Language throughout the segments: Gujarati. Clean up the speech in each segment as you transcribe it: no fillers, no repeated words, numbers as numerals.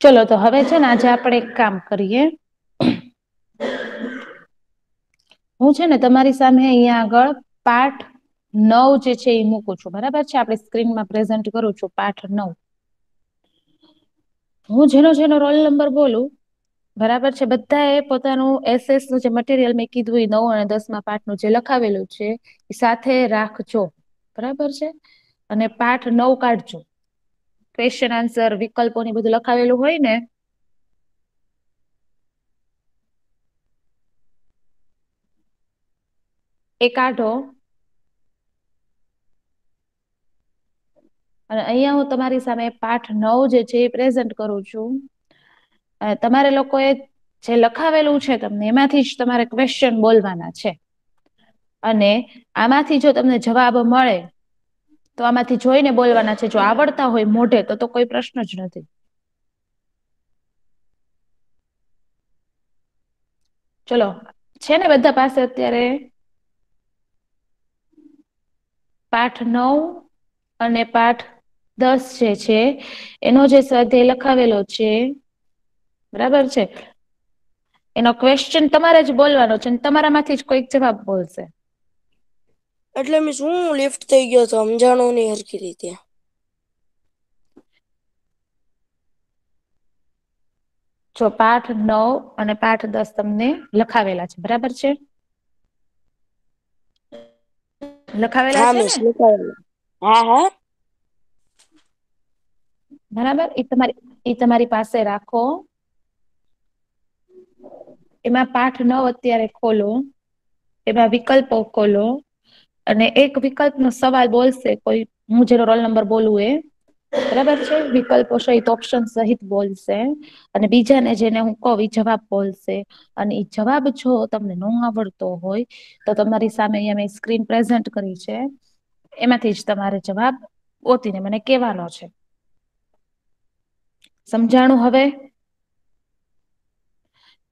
ચલો તો હવે છે ને આજે આપણે એક કામ કરીએ. હું છે ને તમારી સામે અહીંયા આગળ પાઠ 9 જે છે એ મૂકું છું બરાબર છે આપણે સ્ક્રીનમાં પ્રેઝન્ટ કરું છું પાઠ 9. હું જેનો જેનો રોલ નંબર બોલું બરાબર છે બધા એ પોતાનું એસએસ નું જે મટીરિયલ મેં કીધું એ 9 અને 10 પાઠનું જે લખાવેલું છે એ સાથે રાખજો બરાબર છે અને પાઠ 9 કાઢજો. ક્વેશ્ચન આન્સર વિકલ્પો ની બધું લખાવેલું હોય ને એ કાઢો. અને અહીંયા હું તમારી સામે પાઠ 9 જે છે એ પ્રેઝન્ટ કરું છું. તમારે લોકોએ જે લખાવેલું છે તમને એમાંથી જ તમારે ક્વેશ્ચન બોલવાના છે. અને આમાંથી જો તમને જવાબ મળે તો આમાંથી જોઈને બોલવાના છે જો આવડતા હોય મોઢે તો કોઈ પ્રશ્ન જ નથી. ચલો છે ને બધા પાસે અત્યારે પાઠ 9 અને પાઠ 10 જે છે એનો જે સ્વાધ્યાય લખાવેલો છે બરાબર છે. એનો ક્વેશ્ચન તમારે જ બોલવાનો છે અને તમારા માંથી જ કોઈક જવાબ બોલશે. એટલે મેં શું લિફ્ટ થઈ ગયો તો સમજાણું નહીં હરખી રીતે. જો પાઠ 9 અને પાઠ 10 તમને લખાવેલા છે બરાબર છે. લખાવેલા હા છે મિસ ને લખાવેલા હા હા. બરાબર એ તમારી પાસે રાખો. એમાં પાઠ 9 અત્યારે ખોલો એમાં વિકલ્પો ખોલો. અને એક વિકલ્પ નો સવાલ બોલશે કોઈ હું જેનો રોલ નંબર બોલું એ બરાબર છે વિકલ્પો સહિત ઓપ્શન સહિત બોલશે. અને બીજાને જેને હું કવ જવાબ બોલશે. અને એ જવાબ જો તમને ન આવડતો હોય તો તમારી સામે અહીંયા મેં સ્ક્રીન પ્રેઝન્ટ કરી છે. એમાંથી જ તમારે જવાબ ગોતીને મને કેવાનો છે. સમજાણું હવે.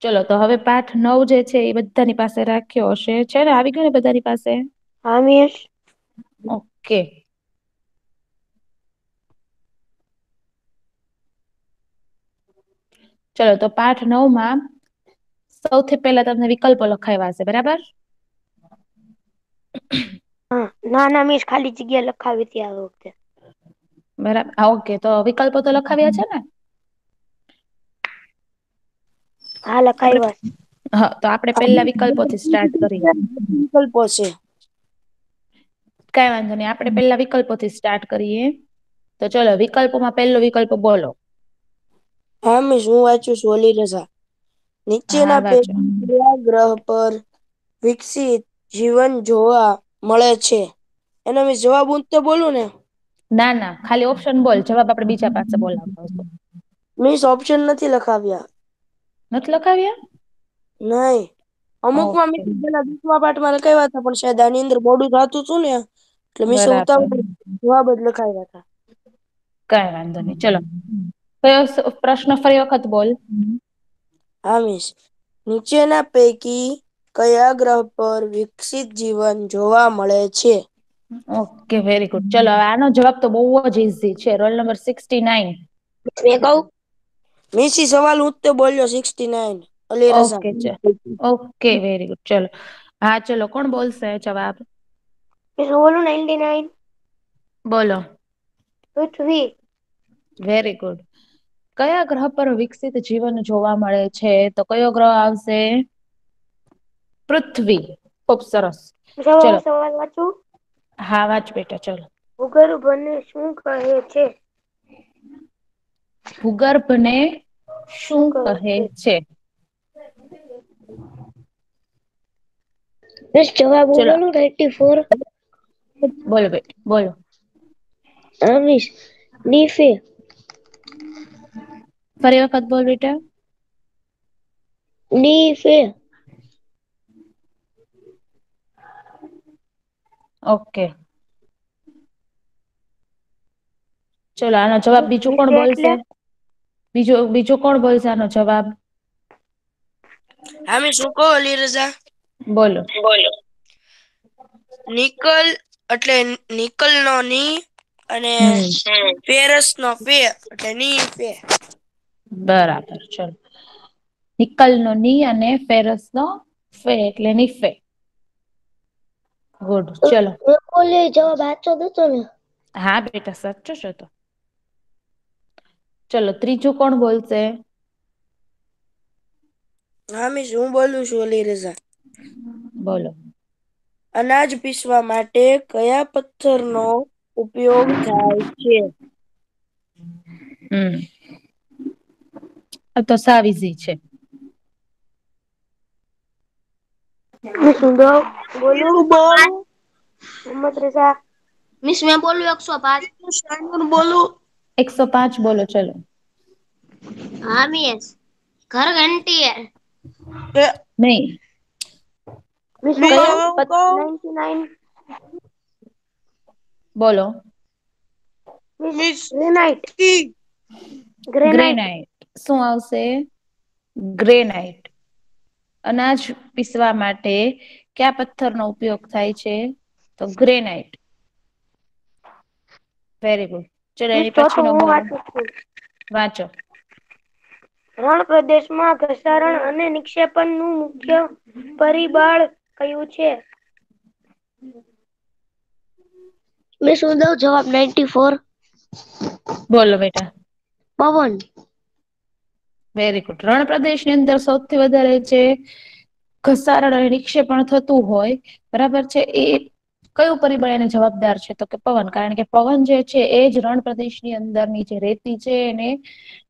ચલો તો હવે પાઠ 9 જે છે એ બધાની પાસે રાખ્યો હશે છે ને આવી ગયો ને બધાની પાસે. હા મિસ. ઓકે. ચલો તો પાઠ 9 માં સૌથી પહેલા તમને વિકલ્પો લખાવ્યા હશે બરાબર. હા ના ના મિસ ખાલી જગ્યા લખાવી હતી આ વખતે. બરાબર ઓકે તો વિકલ્પો તો લખાવ્યા છે ને. હા આપણે લખાવ્યા છે. હા તો આપણે પેલા વિકલ્પોથી સ્ટાર્ટ કરીએ. વિકલ્પો છે. કઈ વાંધો નહી આપણે પેલા વિકલ્પોથી સ્ટાર્ટ કરીએ. તો ચલો વિકલ્પોમાં પહેલો વિકલ્પ બોલો. હા મિસ હું વાંચું છું ઓલી રજા હા નીચેના વાંચો પેલા ગ્રહ પર વિકસિત જીવન જોવા મળે છે. એનો મિસ જવાબ હું તો બોલું ને. ના ના ખાલી ઓપ્શન બોલ જવાબ આપડે બીજા પાસે બોલાવતો હશો. મિસ ઓપ્શન નથી લખાવ્યા. નથી લખાવ્યા. નહી અમુકમાં ઓકે મિસ પેલા પાઠમાં લખાવ્યા હતા પણ શાયદ આની અંદર મોડું થતું હતું ને એટલે મીસ બરાબર ઉતાવળ જવાબ જ લખાવ્યા હતા. કઈ વાંધો નહી ચલો કયો પ્રશ્ન ફરી વખત બોલ. હા મિસ નીચેના પૈકી કયા ગ્રહ પર વિકસિત જીવન જોવા મળે છે. ઓકે વેરી ગુડ ચલો આનો જવાબ તો બહુ જ ઈઝી છે રોલ નંબર 69. મેં કવ મિસ ઈ સવાલ હું જ બોલ્યો 69. Ali Raza okay okay very good ચલો હા ચલો કોણ બોલશે જવાબ. મિસ હું બોલું 99. બોલો. પૃથ્વી. Very good. કયા ગ્રહ પર વિકસિત જીવન જોવા મળે છે તો કયો ગ્રહ આવશે. પૃથ્વી ખુબ સરસ. ચલો સવાલ વાંચું. હા વાચ બેટા ચલો. ભૂગર્ભને શું કહે છે. ભૂગર્ભને શું કહે છે. બસ જવાબ હું ચલો બોલું 84. બોલો બેટા બોલો. હા મિસ નીફે. ફરી વખત બોલ બેટા. નીફે. ઓકે. ચલો આનો જવાબ બીજું કોણ નીફે એટલે બોલશે બીજું કોણ બોલશે આનો જવાબ. હા મિસ હું કવ અલી રઝા. બોલો. નિકલ એટલે નિકલ નો ની અને હમ પેરસ નો પે એટલે નીફે. બરાબર ચલો. નિકલ નો ની અને ફેરસ નો ફે એટલે નિફે. ગુડ ચલો. ઓલે જવાબ સાચો હતો ને? હા બેટા સાચો જ હતો. ચલો ત્રીજું કોણ બોલશે? હા મિસ હું બોલું છું અલી રઝા. બોલો. અનાજ પીસવા માટે કયા પથ્થરનો ઉપયોગ થાય છે? આ તો સાવ ઈઝી છે. બોલું બોલું મોહમ્મદ રઝા. મિસ મે બોલું 105. બોલું. 105 બોલો ચલો. હા મિસ ઘર ઘંટી હે. નહીં. મિસ હું કયું કહું 99. બોલો. Miss granite. ગ્રેનાઈટ. શું આવશે? ગ્રેનાઈટ. અનાજ પીસવા માટે કયા પથ્થરનો ઉપયોગ થાય છે? તો ગ્રેનાઈટ. વેરી ગુડ ચલો મિસ એની ચોથું પછીનો હું બોલો વાંચું છું. વાંચો. રણ પ્રદેશમાં ઘસારણ અને નિક્ષેપણ નું મુખ્ય પરિબળ કયું છે? મિસ હું દઉં જવાબ 94. બોલો બેટા. પવન. Very good. રણ પ્રદેશની અંદર સૌથી વધારે છે ઘસારણ અને નિક્ષેપણ થતું હોય બરાબર છે એ કયું પરિબળ એને જવાબદાર છે? તો કે પવન. કારણ કે પવન જે છે એ જ રણ પ્રદેશની અંદરની જે રેતી છે એને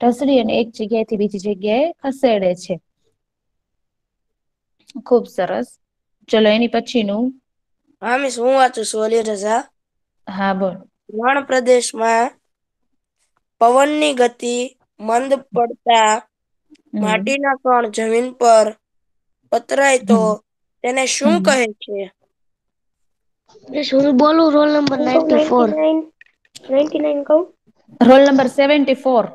ઢસડી અને એક જગ્યાએથી બીજી જગ્યાએ ખસેડે છે. ખુબ સરસ ચલો એની પછીનું. હા મિસ હું વાંચું છું અલી રઝા. હા બોલ. રણ પ્રદેશમાં પવનની ગતિ મંદ પડતા હમ માટીના કણ જમીન પર પતરાય તો હમ તેને શું હમ કહે છે? મિસ હું બોલું રોલ નંબર 94. 99 કહું? Roll number 74.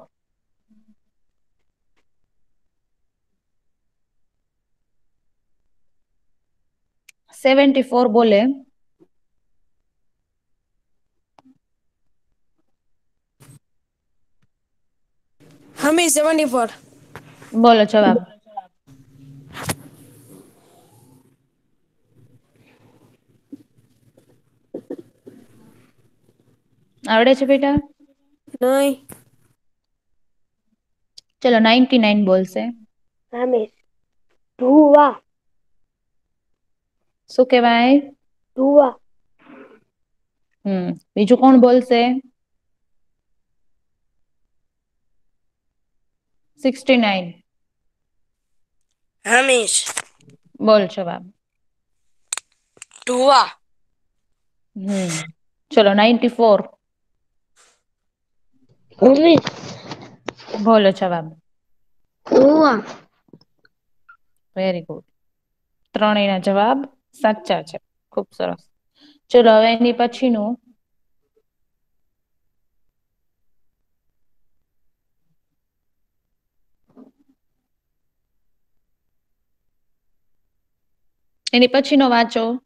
74 બોલે. હા મિસ 74. બોલો જવાબ. આવડે છે બેટા? નહીં. ચલો 99 બોલશે. હા મિસ ધુવા. શું કેવાય? ધુવા. બીજું કોણ બોલશે? 69. હા મિસ. બોલ જવાબ. ધુવા. ચલો 94. મમ્મી. બોલો જવાબ. ધુવા. Very good. ત્રણેયના જવાબ સાચા છે. ખુબ સરસ. ચલો હવે એની પછીનું. એની પછીનો વાંચો.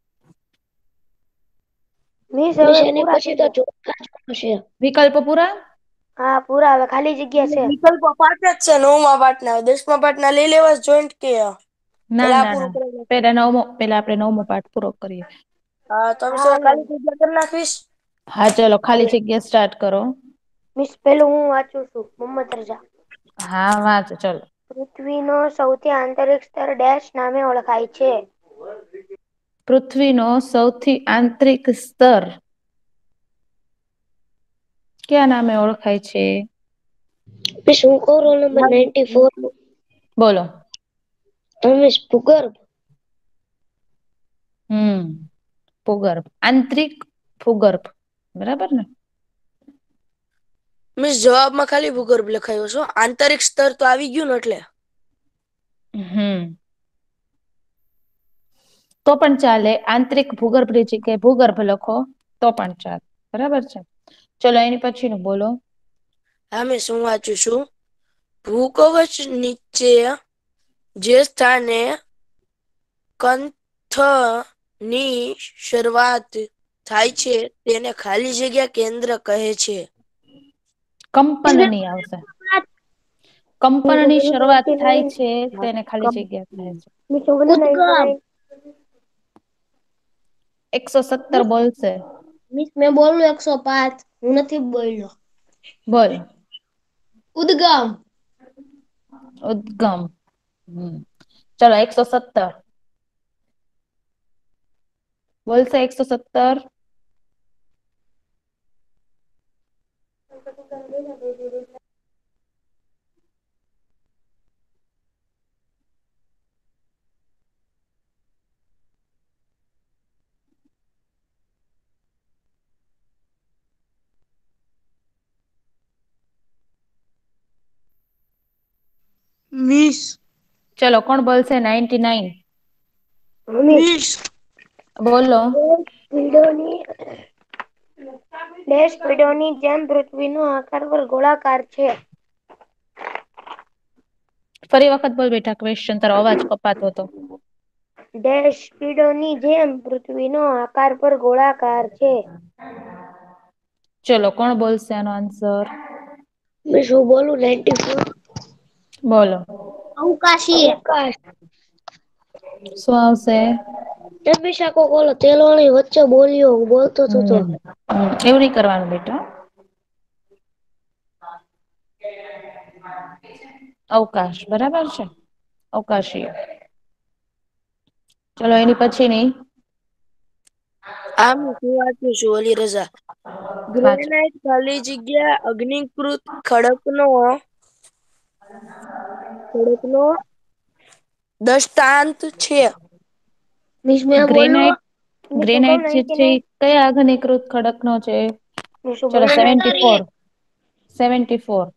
મિસ એની પછી તો ચોખા જ છે. વિકલ્પ પૂરા? હા પૂરા. હવે ખાલી જગ્યા છે. વિકલ્પો 5 જ છે 9મા પાઠના. 10મા પાઠના લઈ લેવા જોઈન્ટ કે ના પેલા આ ના પૂરું ના કરી નાખીએ? પેલા આપણે 9મો પાઠ પૂરો કરીએ. હા તો હા હાલો. ખાલી જગ્યા કરી નાખવીશ. હા ચલો ખાલી જગ્યા સ્ટાર્ટ કરો. મિસ પેલું હું વાંચું છું મોહમ્મદ રઝા. હા વાંચો ચલો. પૃથ્વીનો સૌથી આંતરિક સ્તર ડેશ નામે ઓળખાય છે? પૃથ્વીનો સૌથી આંતરિક સ્તર કયા નામે ઓળખાય છે? મિસ હું કહું રોલ નંબર 94. બોલો. મિસ ભૂગર્ભ. ભૂગર્ભ. આંતરિક ભૂગર્ભ બરાબર ને? મિસ જવાબમાં ખાલી ભૂગર્ભ લખાયો છે. આંતરિક સ્તર તો આવી ગયું ને એટલે. હમ. તો પણ ચાલે. આંતરિક ભૂગર્ભની જગ્યાએ ભૂગર્ભ લખો તો પણ ચાલે. બરાબર છે. ચલો એની પછીનું બોલો. હા મિસ હું વાંચું છું. ભૂકવચ નીચે જે સ્થાને કંથની શરૂઆત થાય છે તેને ખાલી જગ્યા કેન્દ્ર કહે છે. કંપનની આવશે. કંપનની શરૂઆત થાય છે તેને ખાલી કમ- જગ્યા કહે છે. ઉદ્ગમ 117 બોલશે. મિસ મેં બોલું 105. હું નથી બોલ્યો. બોલ. ઉદ્ગમ. ઉદગમ. ચલો 117. બોલશે 117. મિસ. ચલો કોણ બોલશે 99. મિસ. બોલો. દેશ પીડોની જેમ પૃથ્વીનો આકાર પર ગોળાકાર છે. ફરી વખત બોલ બેટા ક્વેશ્ચન, તારો અવાજ કપાતો હતો. દેશ પીડોની જેમ પૃથ્વીનો આકાર પર ગોળાકાર છે. ચલો કોણ બોલશે આનો આન્સર? મિસ હું બોલું 94. બોલો. અવકાશી. અવકાશ. શું આવશે? તમીશા કોક ઓલો તેલવાળી વચ્ચે બોલ્યો બોલતો તો. એવું નહીં કરવાનું બેટા. અવકાશ બરાબર છે. અવકાશી. ચલો એની પછી ની. આમ હું વાંચું છું અલી રઝા. વાંચો. ગ્રેનાઇટ ખાલી જગ્યા અગ્નિકૃત ખડકનો દષ્ટાંત છે. મિસ મેં બોલું. ગ્રેનાઈટ મિસ હું કહું ગ્રેનાઈટ જે છે 99. કયા આધનિકૃત ખડક નો છે? મિસ હું ચલો બોલું 74. 74.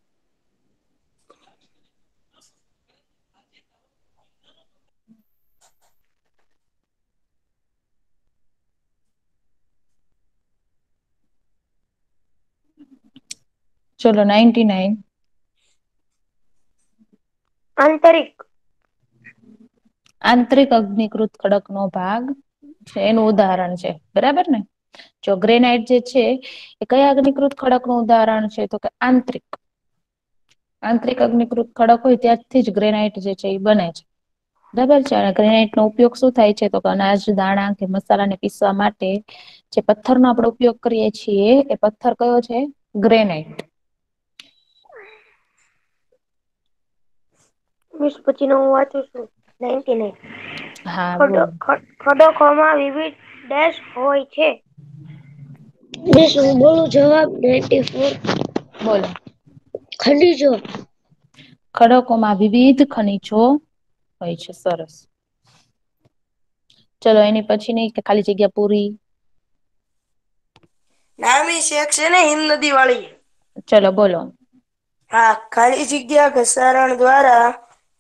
ચલો 99. આંતરિક. આંતરિક અગ્નિકૃત ખડક નો ભાગ છે એનું ઉદાહરણ છે. બરાબર ને? જો ગ્રેનાઈટ જે છે એ કયા અગ્નિકૃત ખડક નું ઉદાહરણ છે? તો કે આંતરિક. આંતરિક અગ્નિકૃત ખડક હોય ત્યાંથી જ ગ્રેનાઈટ જે છે એ બને છે. બરાબર છે. અને ગ્રેનાઈટ નો ઉપયોગ શું થાય છે? તો કે અનાજ, દાણા કે મસાલાને પીસવા માટે જે પથ્થરનો આપણે ઉપયોગ કરીએ છીએ એ પથ્થર કયો છે? ગ્રેનાઈટ. મિસ પછી નો હું વાંચું છું 99. હા બોલ. ખડકોમાં વિવિધ ડેશ હોય છે. મિસ હું બોલું જવાબ 94. બોલો. ખનીજો. ખડકોમાં વિવિધ ખનીજો હોય છે. સરસ. ચલો એની પછી ની કે ખાલી જગ્યા પૂરી. નામી શેક છે ને હિમ નદી વાળી. ચલો બોલો. હા ખાલી જગ્યા ઘસારણ દ્વારા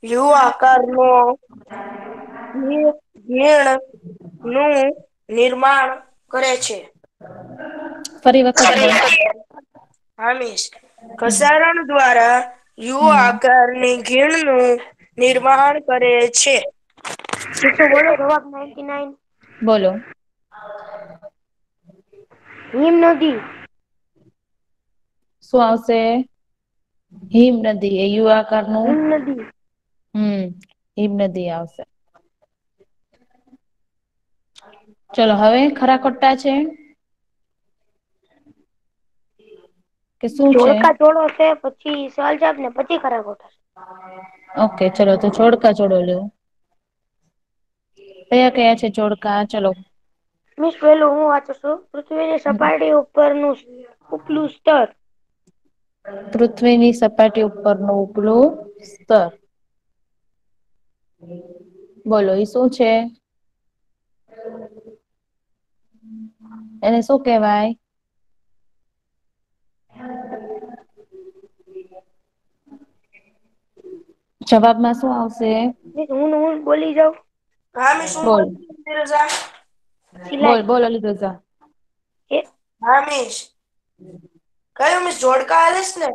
યુ આકારનો હીણ નું નિર્માણ કરે છે. ફરી વખત બોલ. હામીશ ઘસારણ દ્વારા યુ આકારની ખીણનું નિર્માણ કરે છે. મિસ હું બોલું જવાબ 99. બોલો. હિમ નદી. શું આવશે? હિમ નદી એ યુ આકારનું હિમ નદી. હિમનદી આવશે. ચલો હવે ખરા ખોટા છે? કે શું છે? જોડકા જોડો છે પછી સવાલ જવાબ ને પછી ખરા ખોટા. ઓકે ચલો તો જોડકા જોડો લ્યો. કયા કયા છે જોડકા? ચલો. મિસ પેલું હું વાંચું છું. પૃથ્વીની સપાટી ઉપરનું ઉપલું સ્તર. પૃથ્વીની સપાટી ઉપરનું ઉપલું સ્તર. બોલો એ શું છે? એને શું કેવાય? જવાબમાં શું આવશે? મિસ હું બોલી જાઉં. હા મિસ હું બોલ બોલું રઝા. બોલ સિલાઈ બોલ અલી રઝા. એ હા મિસ. કયું મિસ જોડકા હાલેસ ને?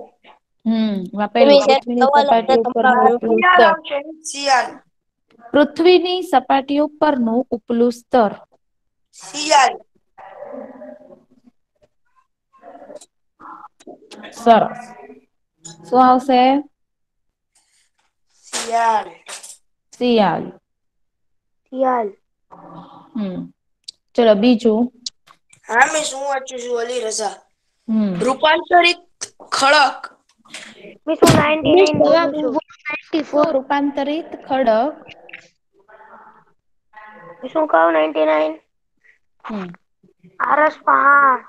વા પેલું પૃથ્વીની સપાટી ઉપરનું ઉપલું શિયાળ સ્તર. આવશે શિયાળ. પૃથ્વીની સપાટી ઉપરનું ઉપલું સ્તર. શિયાળ. સરસ. શું આવશે? શિયાળ. શિયાળ. શિયાળ. ચલો બીજું. હા મિસ હું વાંચું છું અલી રઝા. હમ રૂપાંતરિત ખડક. મિસ હું 99 બોલું છું. શું રૂપાંતરિત ખડક? શું કહું 99? હમ આરસ પહાડ.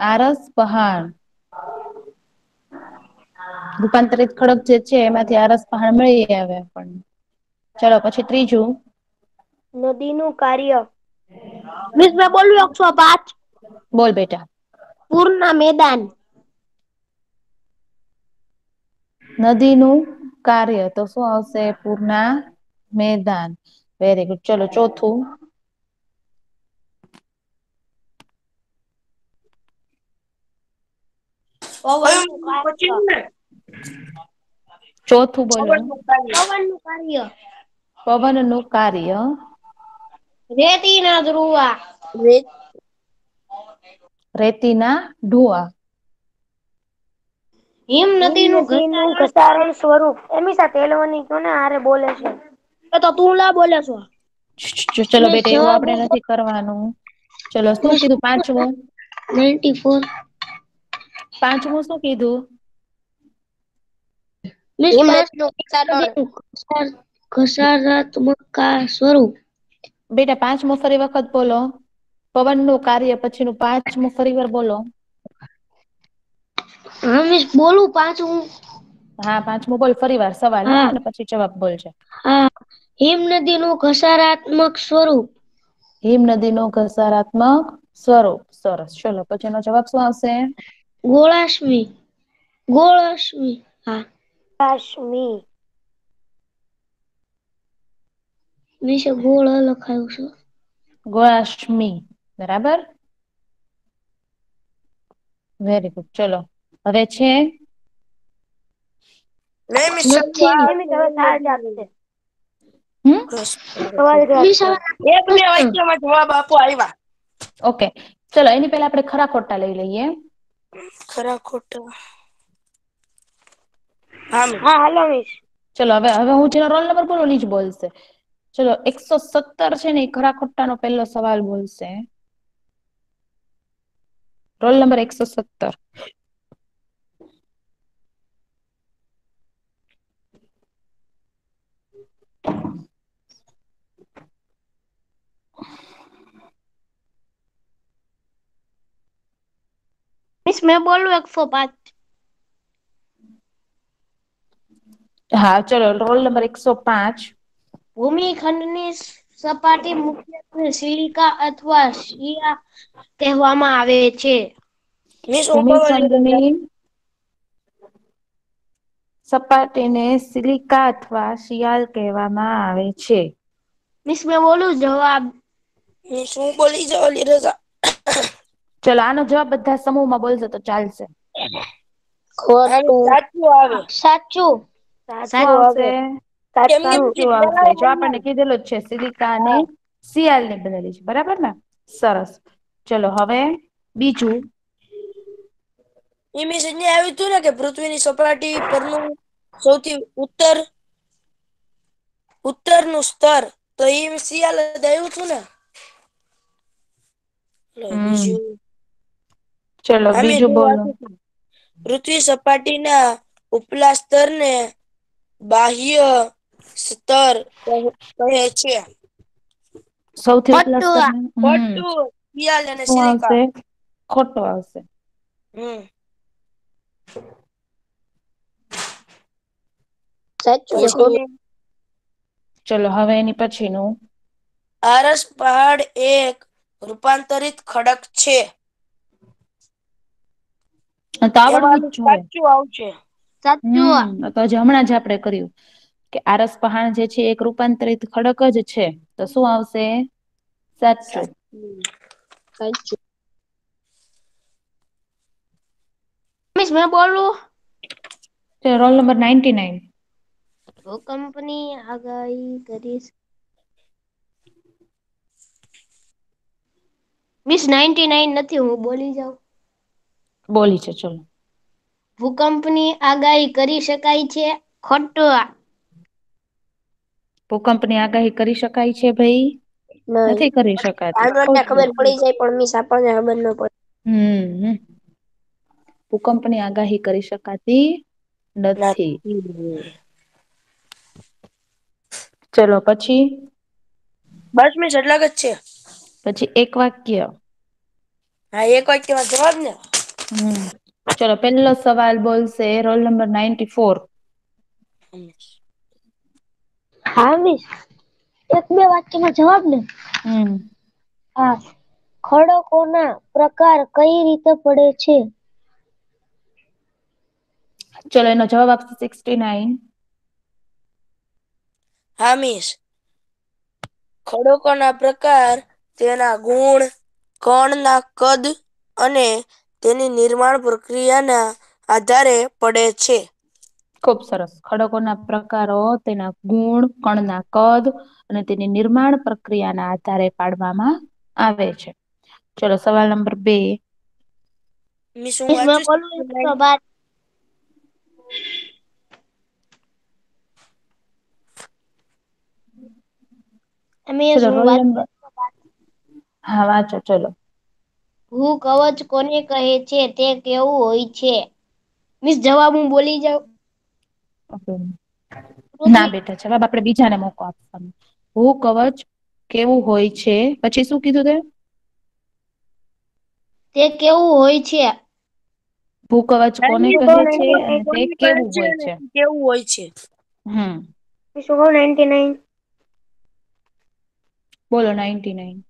આરસ પહાડ. રૂપાંતરિત ખડક જે છે એમાંથી આરસ પહાડ મળી આવે આપણને. ચલો પછી ત્રીજું. નદીનું કાર્ય. મિસ મે બોલું 105? બોલ બેટા. પૂરના મેદાન. નદીનું કાર્ય તો શું આવશે? પૂરના મેદાન. Very good. ચલો ચોથું. પવનનું કાર્ય. પછી ને ચોથું બોલો. પવનનું કાર્ય. પવનનું કાર્ય. પવનનું કાર્ય. રેતીના ધ્રુવા. રેત. રેતીના ઢોળા. હિમ નદીનું ઘસારણ સ્વરૂપ. એમી સાથે એલવની કોને હારે બોલે છે? એ તો તું લા બોલે છો. ચલો બેટા એવું આપડે નથી કરવાનું. ચલો શું કીધું પાંચમું? 94. પાંચમું શું કીધું? ઘસારાત્મક સ્વરૂપ. બેટા પાંચમું ફરી વખત બોલો. પવનનું કાર્ય પછીનું પાંચમું ફરી વાર બોલો. હા મિસ બોલું પાંચમું? હા પાંચમું બોલ ફરી વાર સવાલ હા અને પછી જવાબ બોલજે. હા હિમ નદીનું ઘસારાત્મક સ્વરૂપ. હિમ નદીનું ઘસારાત્મક સ્વરૂપ. સરસ ચલો પછીનો જવાબ શું આવશે? ગોળાશ્મિ હા. કાશ્મી. મિસે ગોળ લખાયું છે. ગોળાષ્ટમી બરાબર. વેરી ગુડ ચલો હવે છે. નહીં મિસ નથી. હમ એક એક બે વાક્યમાં જવાબ આપો આવ્યા. ઓકે ચલો એની પેલા આપણે ખરા ખોટા લઈ લઈએ. ખરા ખોટા. હા મિસ. હા હાલો મિસ. ચલો હવે હું જેનો રોલ નંબર બોલું ની જ બોલશે. ચલો 117 છે ને એ ખરા ખોટા નો પહેલો સવાલ બોલશે. Roll number 117. મિસ મેં બોલું 105? હા ચલો રોલ નંબર 105. ભૂમિખંડની સપાટી મુખ્યત્વે સિલિકા અથવા શિયા કહેવામાં આવે છે. મિસ હું કહું અલી રઝા. ભૂમિખંડની સપાટીને સિલિકા અથવા શિયાલ કહેવામાં આવે છે. મિસ મે બોલું જવાબ? મિસ હું બોલી જાવ અલી રઝા. ચલો આનો જવાબ બધા સમૂહમાં બોલશે તો ચાલશે. ખોટું. સાચું આવે. સાચું. શું સાચું આવશે? હવે. કેમ કેમ સાચું આવશે. પેલા જો આપણને કીધેલું જ છે સિલિકા અને શિયાળ ની બનેલી છે બરાબર ને સરસ. ચલો હવે બીજું. એ મેસેજ આવ્યું હતું ને કે પૃથ્વીની સપાટી પરનું સૌથી ઉત્તરનું સ્તર તો એ શિયાળ જ આવ્યું હતું ને. હમ બીજું ચલો અમે બીજું હું બોલો. વાંચું છું. પૃથ્વી સપાટીના ઉપલા સ્તરને બાહ્ય સ્તર કહે છે. સૌથી ઉપલા ખોટું. સ્તરને ખોટું શિયાળ અને શું સિલિકા. આવશે? ખોટું આવશે. હમ. સાચું. પછી ચલો હવે એની પછીનું. આરસ પહાડ એક રૂપાંતરિત ખડક છે. તો આવડવું જ એમાંનું જોઈએ. સાચું આવશે. તો હજી હમણાં જ આપણે કર્યું. કે આરસ પહાણ જે છે એક રૂપાંતરિત ખડક જ છે તો શું આવશે? સાચું. સાચું. મિસ મે બોલું? Roll number 99. ભૂકંપની આગાહી કરીશ. મિસ 99 નથી હું બોલી જાઉં. બોલી છે ચલો. ભૂકંપની આગાહી કરી શકાય છે. ખોટું. ભૂકંપની આગાહી કરી શકાય છે ભાઈ? નહીં. નથી કરી શકાતી. આપણને ખબર પડી જાય પણ મીસ આપણને ખબર ન પડે. હમ. ભૂકંપની આગાહી કરી શકાતી નથી. ચલો પછી. બસ મિસ એટલાક જ છે. પછી એક વાક્ય. હા એક વાક્યમાં જવાબ ને. ચલો પેલો સવાલ બોલશે રોલ નંબર 94. હા મિસ એક બે વાક્યમાં જવાબ ને. હમ. હા ખડકોના પ્રકાર કઈ રીતે પડે છે? ચલો એનો જવાબ આપશે 69. હા મિસ. ખડકોના પ્રકાર, તેના ગુણ, કણના કદ અને તેની નિર્માણ પ્રક્રિયાના આધારે પડે છે. ખુબ સરસ. ખડકોના પ્રકારો, તેના ગુણ, કણના કદ અને તેની નિર્માણ પ્રક્રિયાના આધારે પાડવામાં આવે છે. ચલો સવાલ નંબર 2. મિસ હું મિસ મેં વાંચું બોલું 112. મિસ ચલો હું રોલ વાત નંબર. હા વાંચો ચલો. ભૂ કવચ કોને કહે છે તે કેવું હોય છે? મિસ જવાબ હું બોલી જાઉં? ના પૃથ્વી બેટા જવાબ આપડે બીજાને મોકો આપવાનો. ભૂ કવચ કેવું હોય છે, પછી શું કીધું તે? તે કેવું હોય છે? ભૂ કવચ કોને કહે છે અને તે કોને કહે કેવું હોય અને છે? કેવું હોય છે? હમ. 99. બોલો 99.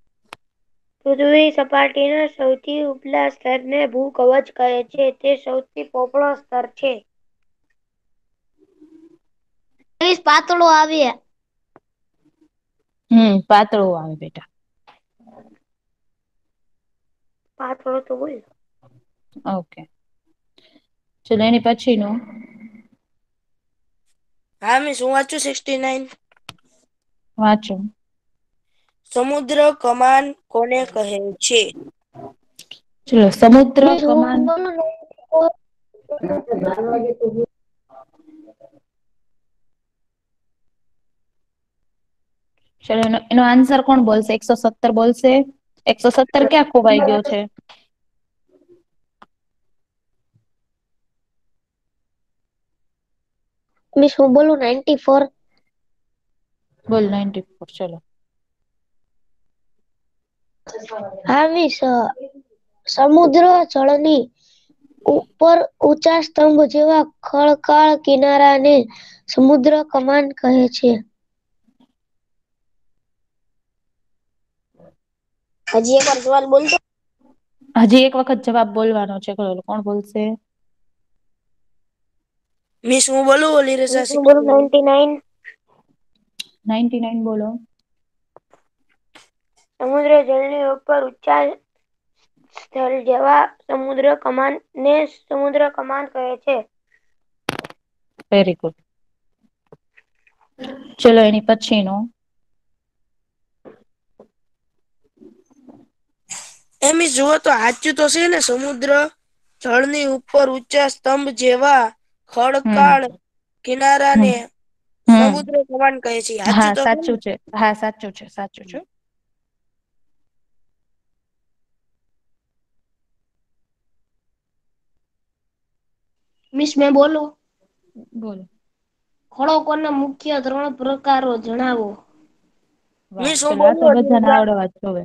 પૃથ્વી સપાટીના સૌથી ઉપલા સ્તરને ભૂકવચ કહે છે. તે સૌથી પોપડો સ્તર છે. પાતળો આવે. પાતળો આવે બેટા. પાતળો તો હોય. ઓકે. ચલો એની પછીનું. હા મિસ હું વાંચું 69. વાંચો. સમુદ્ર કમાન કોને કહે છે? ચલો સમુદ્ર મિસ કમાન. હું બોલું ને ચલો એનો આન્સર કોણ બોલશે? 117 બોલશે? 117 ક્યાં ખોવાઈ ગયો છે? મિસ હું બોલું 94. બોલ 94 ચલો. હા મિસ સમુદ્ર જળની ઉપર ઊંચા સ્તંભ જેવા ખળકાળ કિનારાને સમુદ્ર કમાન કહે છે. હજી એક વાર સવાલ બોલજો. હજી એક વખત જવાબ બોલવાનો છે. કોણ બોલશે? મિસ હું બોલું ઓલી રજા મિસ હું બોલું 69. 99. 99 બોલો. સમુદ્ર જળની ઉપર ઊંચા સ્થળ જેવા સમુદ્ર કમાન ને સમુદ્ર કમાન કહે છે. Very good. ચલો એની પછીનું. એમ જુઓ તો સાચું તો છે ને, સમુદ્ર જળની ઉપર ઊંચા સ્તંભ જેવા હમ ખડકાળ હમ કિનારાને હમ સમુદ્ર કમાન કહે છે. સાચું હા તો છે ને? સાચું હા સાચું છે. સાચું છે. મિસ મે બોલું? બોલો. ખડકોના મુખ્ય 3 પ્રકારો જણાવો. વાહ મિસ હું ચલો આ તો બોલું અલી બધાને રજા. આવડવા જ જોવે.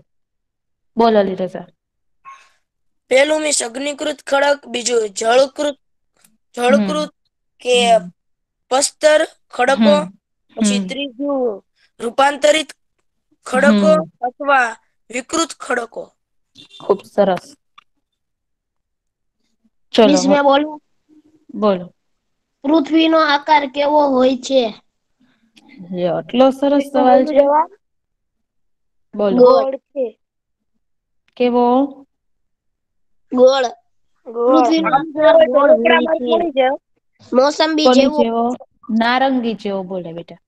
બોલો લીરઝા. પેલું મિસ અગ્નિકૃત ખડક, બીજું જળકૃત હમ જળકૃત કે હમ પસ્તર ખડકો, હમ પછી હમ ત્રીજું રૂપાંતરિત ખડકો હમ અથવા વિકૃત ખડકો. ખુબ સરસ. ચલો મિસ મેં બોલું? બોલો. પૃથ્વીનો આકાર કેવો હોય છે? આટલો સરસ મિસ હું સવાલ બોલું છે. જવાબ? બોલો. ગોળ છે. કેવો? ગોળ. ગોળ પૃથ્વીનો આમ આકાર જોવો તો ગોળ રોકડા હોય માર્ક છે. મળી જાય. મોસંબી કોની જેવો જેવો? નારંગી જેવો બોલે બેટા.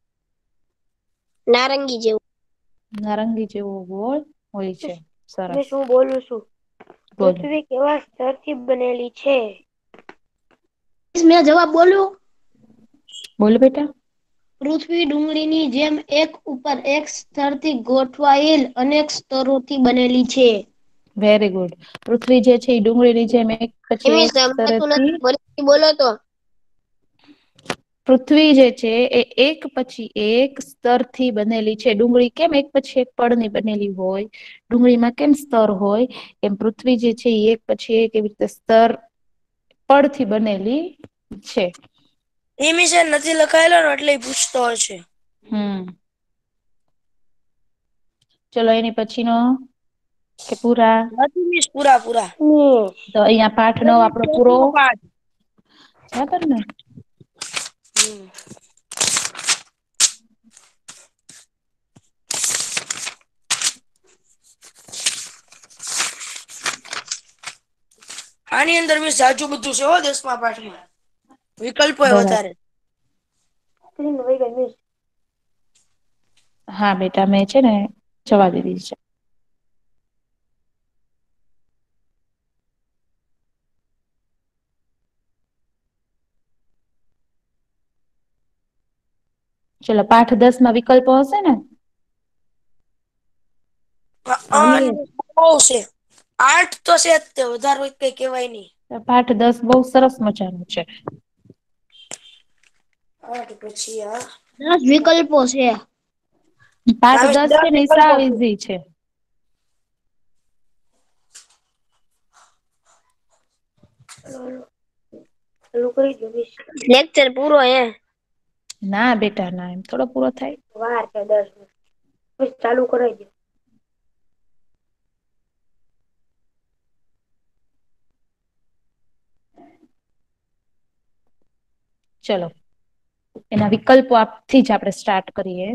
નારંગી જેવું. નારંગી જેવો ગોળ હોય છે. સરસ મિસ હું બોલું છું. બોલો. પૃથ્વી કેવા સ્તરથી બનેલી છે? મેં જવાબ બોલું? બોલ બેટા. પૃથ્વી ડુંગળીની જેમ એક ઉપર એક સ્તરથી ગોઠવાયેલ અનેક સ્તરોથી બનેલી છે. Very good. પૃથ્વી જે છે એ ડુંગળીની જેમ એક પછી મિસ એક સંભળાતું સ્તરેથી નથી ફરીથી બોલો તો. પૃથ્વી જે છે એ એક પછી એક સ્તરથી બનેલી છે. ડુંગળી કેમ એક પછી એક પડની બનેલી હોય, ડુંગળીમાં કેમ સ્તર હોય, એમ પૃથ્વી જે છે એ એક પછી એક એવી રીતે સ્તર પડથી બનેલી છે. એ વિશે નથી લખાયેલો ને એટલે પૂછતો હશે. હમ. ચલો એની પછીનો કે પૂરા? નથી મિસ પૂરા પૂરા. તો અહિયાં પાઠ 9 આપણો પૂરો. બરાબર ને? હમ. આની અંદર બી સાચું બધું છે હો 10મા પાઠમાં. વિકલ્પો એ બરાબર. વધારે. હા બેટા મેં છે ને જવા દીધી છે. ચલો પાઠ 10 માં વિકલ્પો હશે ને? હા મિસ. બહુ છે. 8 તો છે જ તે વધારે કઈ કેવાય નહી. પાઠ 10 બહુ સરસ મજાનું છે. 8 પછી આ 10 વિકલ્પો છે. પાઠ આમે 10 છે 10 ને એ વિકલ્પો સાવ છે. ઈઝી છે. લેક્ચર પૂરો હે. ના બેટા ના એમ થોડો પૂરો થાય. વાર છે 10 મિનિટ ચાલુ કરાવી દો. ચલો એના વિકલ્પો આપથી જ આપણે સ્ટાર્ટ કરીએ.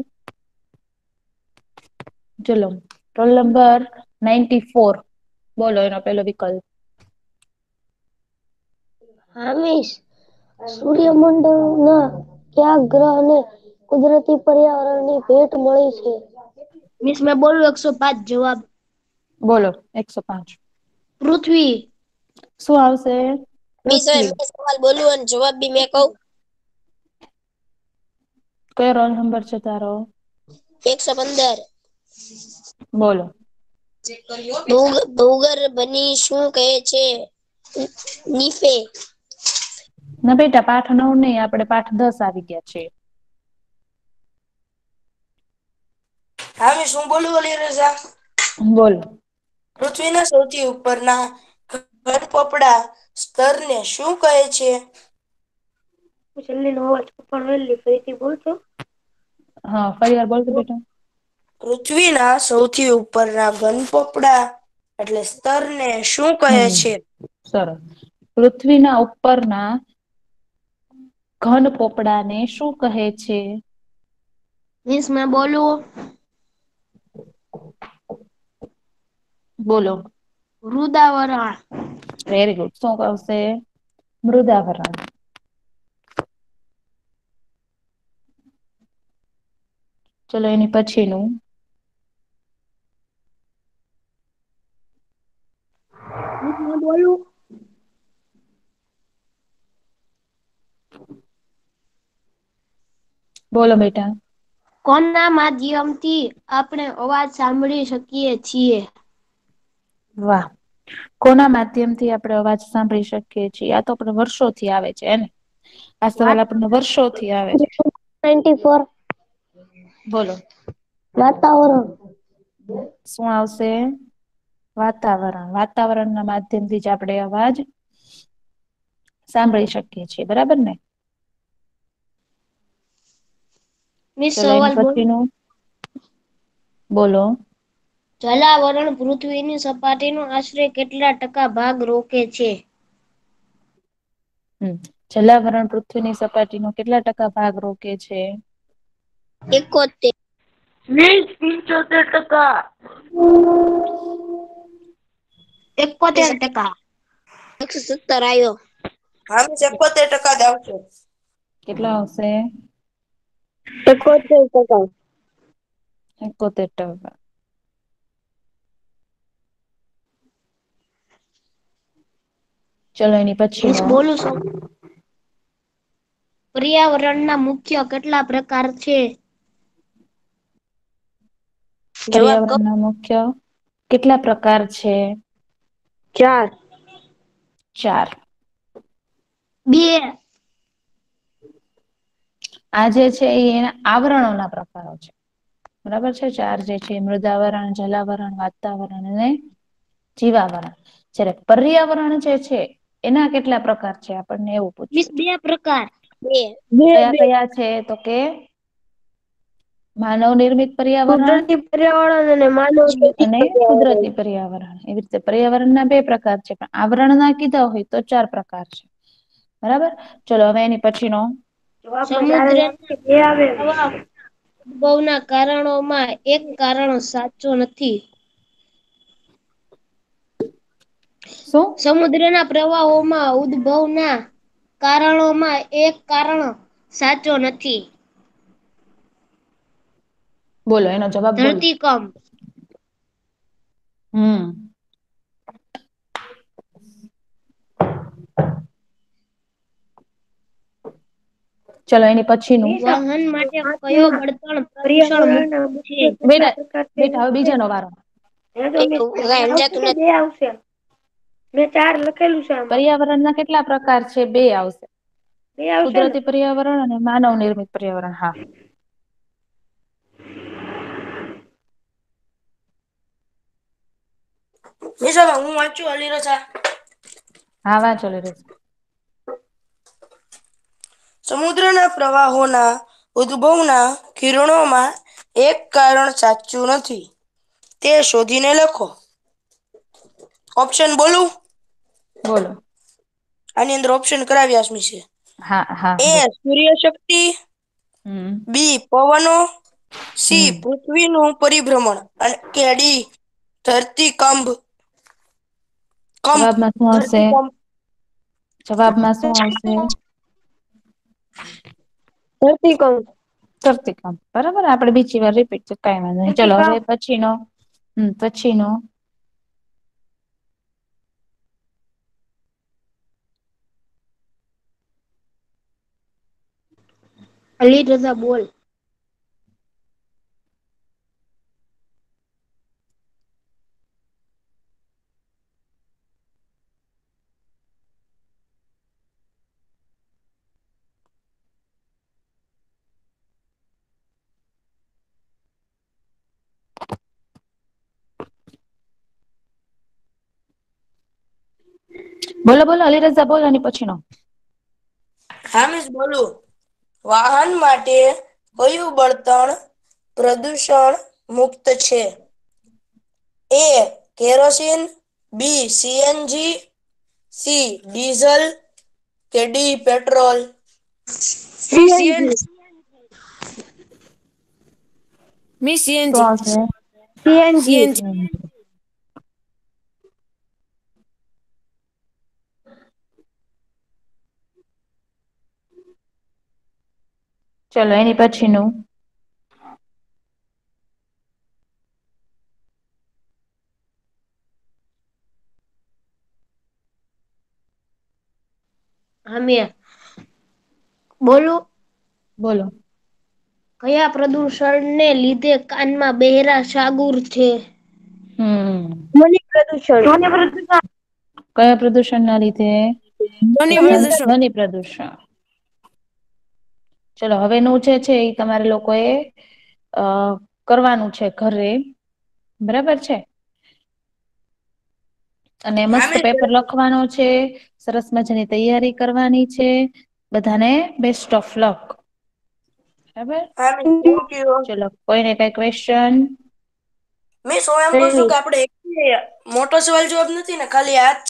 ચલો રોલ નંબર 94 બોલો એનો પેલો વિકલ્પ. હા મિસ. સૂર્યમંડળના કયા ગ્રહને કુદરતી પર્યાવરણની ભેટ મળી છે? મિસ મેં બોલું 105 જવાબ. બોલો 105. પૃથ્વી. શું આવશે? મિસ હવે પૃથ્વી. મેં સવાલ બોલું અને જવાબ બી મેં કહું. કયો રોલ નંબર છે તારો? 115. બોલો. ભૂગર્ભની શું કહે છે? નીફે. ના બેટા પાઠ 9 નહી આપડે પાઠ 10 આવી ગયા છે. હા મિસ હું બોલું ઓલી રજા. બોલ. પૃથ્વીના સૌથી ઉપરના ઘનપોપડા સ્તરને શું કહે છે? છેલ્લી નો અવાજ કપાણો ફરીથી બોલજો. હા ફરી વાર બોલતો બેટા. પૃથ્વીના સૌથી ઉપરના ઘનપોપડા એટલે સ્તરને શું કહે છે? સરસ. પૃથ્વીના ઉપરના ઘન પોપડા ને શું કહે છે? મિસ મે બોલું? બોલો. વૃદાવરણ. Very good. શું આવશે? મૃદાવરણ. ચલો એની પછીનું. મિસ મે બોલું? બોલો બેટા. કોના માધ્યમથી આપણે અવાજ સાંભળી શકીએ છીએ? વાહ. કોના માધ્યમથી આપણે અવાજ સાંભળી શકીએ છીએ? આ તો આપણે વર્ષોથી આવે છે એને. આ સવાલ આપણને વર્ષોથી આવે છે. 94 બોલો. વાતાવરણ. શું આવશે? વાતાવરણ. વાતાવરણના માધ્યમથી જ આપણે અવાજ સાંભળી શકીએ છીએ બરાબર ને? મિસ ચલો એની સવાલ બોલ. પછીનું બોલો. જલાવરણ પૃથ્વીની સપાટીનો આશરે કેટલા ટકા ભાગ રોકે છે? જલાવરણ પૃથ્વીની સપાટીનો કેટલા ટકા ભાગ રોકે છે? 71. મિસ 75%. 71%. 117 આવ્યો. હા મિસ 71% જ આવશે. કેટલા આવશે? 71%. 71%. ચલો એની મિસ પછીનો. બોલું છું. પર્યાવરણના મુખ્ય કેટલા પ્રકાર છે? જવાબ કહો. પર્યાવરણના મુખ્ય કેટલા પ્રકાર છે? 4. 4. 2. આ જે છે એ એના આવરણોના પ્રકારો છે. બરાબર છે. 4 જે છે મૃદાવરણ, જલાવરણ, વાતાવરણ અને જીવાવરણ. જ્યારે પર્યાવરણ જે છે એના કેટલા પ્રકાર છે આપણને એવું પૂછ્યું છે. 2 પ્રકાર. 2. કયા કયા છે તો કે માનવ નિર્મિત પર્યાવરણ કુદરતી પર્યાવરણ અને માનવ નિર્મિત અને પર્યાવરણ. કુદરતી પર્યાવરણ. એવી રીતે પર્યાવરણના 2 પ્રકાર છે પણ આવરણના કીધા હોય તો 4 પ્રકાર છે. બરાબર. ચલો હવે એની પછીનો સમુદ્રના પ્રવાહ ઉદભવના કારણોમાં એક કારણ સાચો નથી. શું? સમુદ્રના પ્રવાહોમાં ઉદભવના કારણોમાં એક કારણ સાચો નથી. બોલો એનો જવાબ બોલો. ધરતીકંપ. હમ. ચલો એની પછીનું. વાહન માટે કયો બળતણ પ્રદૂષણ મુક્ત પર્યાવરણના છે? મુખ્ય કેટલા પ્રકાર છે બેટા હવે બીજાનો વારો. સમજાતું નથી. 2 આવશે. મેં 4 લખેલું છે આમાં. પર્યાવરણના કેટલા પ્રકાર છે? 2 આવશે. 2 આવશે ને? કુદરતી પર્યાવરણ અને માનવ નિર્મિત પર્યાવરણ. હા. નિશા હું વાંચું અલી રજા. હા વાંચો લીરજ. સમુદ્રના પ્રવાહોના ઉદ્ભવના કિરણોમાં એક કારણ સાચું નથી. તે શોધીને લખો. ઓપ્શન બોલું? બોલો. આની અંદર ઓપ્શન કરાવ્યા છે. હા હા એ બોલો. સૂર્ય શક્તિ, હમ બી પવનો, સી હમ પૃથ્વીનું પરિભ્રમણ અને કે ડી ધરતીકંપ. જવાબમાં શું આવશે? ધરતીકંપ. જવાબમાં શું આવશે? ધરતીકંપ. ધરતીકંપ. બરાબર. આપણે બીજી વાર રિપીટ કઈ વાંધો નહીં. ચલો હવે પછીનો. પછીનો. અલી રઝા બોલ. બોલો બોલો અલીરઝા બોલો એની પછીનો. હા મિસ બોલું. વાહન માટે કયું બળતણ પ્રદૂષણ મુક્ત છે? એ કેરોસીન, બી સીએનજી, સી ડીઝલ કે ડી પેટ્રોલ. સીએનજી. મિસ શું સીએનજી. આવશે? સીએનજી. ચલો એની પછીનું. હામ્યા બોલું. બોલો. કયા પ્રદૂષણને લીધે કાનમાં બહેરા સાગુર છે? હમ. ધ્વનિ પ્રદૂષણ. કયા પ્રદુષણ ના લીધે? તો ધ્વનિ કે પ્રદૂષણ. ધ્વનિ પ્રદૂષણ. ચલો હવેનું જે છે એ તમારે લોકો એ કરવાનું છે ઘરે. બરાબર છે. અને હા મસ્ત મિસ પેપર લખવાનો છે. સરસ મજાની તૈયારી કરવાની છે. બધાને બેસ્ટ ઓફ લક. બરાબર. હા મિસ થેન્ક યુ. ચલો કોઈને કઈ ક્વેશ્ચન? મિસ હું એમ કઉ છું કે આપડે એક મોટો સવાલ જવાબ નથી ને ખાલી આ